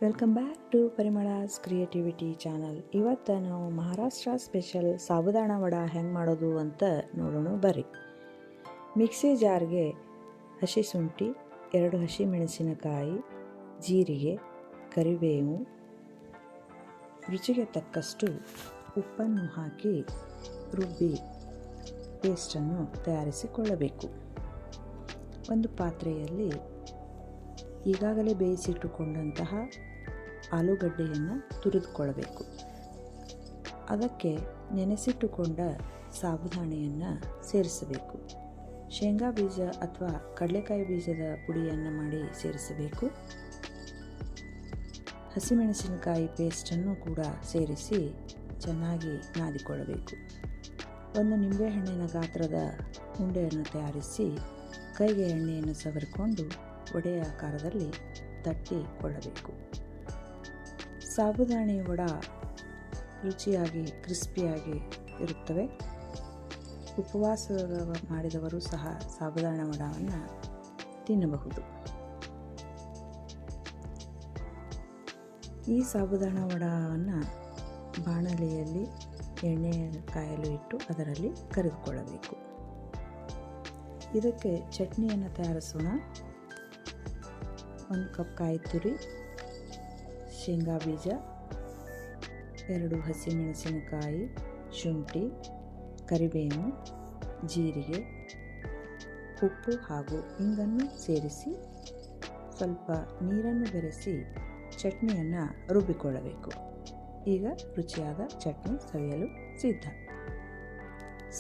Welcome back to Parimala's creativity channel. ಇವತ್ತು ನಾವು Maharashtra special ಸಾಬುದಾಣ vada ಹೆಂಗೆ ಮಾಡೋದು ಅಂತ ನೋಡೋಣ ಬರ್ರಿ. ಮಿಕ್ಸಿ ಜಾರ್ಗೆ ಹಸಿ ಶುಂಠಿ, 2 ಹಸಿ ಮೆಣಸಿನಕಾಯಿ, ಜೀರಿಗೆ, ಕರಿಬೇವು, ರುಚಿಗೆ ತಕ್ಕಷ್ಟು ಉಪ್ಪನ್ನು ಹಾಕಿ ರುಬ್ಬಿ ಪೇಸ್ಟನ್ನು ತಯಾರಿಸಿಕೊಳ್ಳಬೇಕು. ಒಂದು ಪಾತ್ರೆಯಲ್ಲಿ ಈಗಾಗಲೇ ಬೇಯಿಸಿಟ್ಟುಕೊಂಡಂತಹ ಆಲೂಗಡ್ಡೆಯನ್ನು ತುರಿದುಕೊಳ್ಳಬೇಕು. ಅದಕ್ಕೆ ನೆನೆಸಿಟ್ಟುಕೊಂಡ ಸಾಬುದಾಣೆಯನ್ನು ಸೇರಿಸಬೇಕು. ಶೇಂಗಾ ಬೀಜ ಅಥವಾ ಕಡಲೆಕಾಯಿ ಬೀಜದ ಪುಡಿಯನ್ನು ಮಾಡಿ ಸೇರಿಸಬೇಕು. ಹಸಿಮೆಣಸಿನಕಾಯಿ ಪೇಸ್ಟನ್ನು ಕೂಡ ಸೇರಿಸಿ ಚೆನ್ನಾಗಿ ನಾದಿಕೊಳ್ಳಬೇಕು. ಒಂದು ನಿಂಬೆಹಣ್ಣಿನ ಗಾತ್ರದ ಉಂಡೆಯನ್ನು ತಯಾರಿಸಿ ಕೈಗೆ ಎಣ್ಣೆಯನ್ನು ಸವರಿಕೊಂಡು ವಡೆಯ ಆಕಾರದಲ್ಲಿ ತಟ್ಟಿಕೊಳ್ಳಬೇಕು. ಸಾಬುದಾಣೆ ವಡ ರುಚಿಯಾಗಿ ಕ್ರಿಸ್ಪಿಯಾಗಿ ಇರುತ್ತವೆ. ಉಪವಾಸ ಮಾಡಿದವರು ಸಹ ಸಾಬುದಾಣ ವಡವನ್ನು ತಿನ್ನಬಹುದು. ಈ ಸಾಬುದಾಣ ವಡವನ್ನು ಬಾಣಲೆಯಲ್ಲಿ ಎಣ್ಣೆ ಕಾಯಲು ಇಟ್ಟು ಅದರಲ್ಲಿ ಕರಿದುಕೊಳ್ಳಬೇಕು. ಇದಕ್ಕೆ ಚಟ್ನಿಯನ್ನು ತಯಾರಿಸೋಣ. 1 ಕಪ್ ಕಾಯಿ ತುರಿ, ಶೇಂಗಾ ಬೀಜ, 2 ಹಸಿಮೆಣಸಿನಕಾಯಿ, ಶುಂಠಿ, ಕರಿಬೇವು, ಜೀರಿಗೆ, ಉಪ್ಪು ಹಾಗೂ ಇಂಗನ್ನು ಸೇರಿಸಿ ಸ್ವಲ್ಪ ನೀರನ್ನು ಬೆರೆಸಿ ಚಟ್ನಿಯನ್ನು ರುಬ್ಬಿಕೊಳ್ಳಬೇಕು. ಈಗ ರುಚಿಯಾದ ಚಟ್ನಿ ಸವಿಯಲು ಸಿದ್ಧ.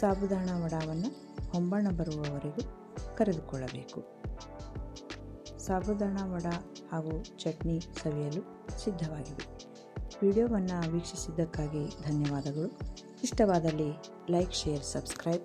ಸಾಬುದಾಣ ವಡವನ್ನು ಹೊಂಬಣ್ಣ ಬರುವವರೆಗೂ ಕರೆದುಕೊಳ್ಳಬೇಕು. ಸಾಬುದಾಣ ವಡ ಹಾಗೂ ಚಟ್ನಿ ಸವಿಯಲು ಸಿದ್ಧವಾಗಿದೆ. ವಿಡಿಯೋವನ್ನು ವೀಕ್ಷಿಸಿದ್ದಕ್ಕಾಗಿ ಧನ್ಯವಾದಗಳು. ಇಷ್ಟವಾದಲ್ಲಿ ಲೈಕ್, ಶೇರ್, ಸಬ್ಸ್ಕ್ರೈಬ್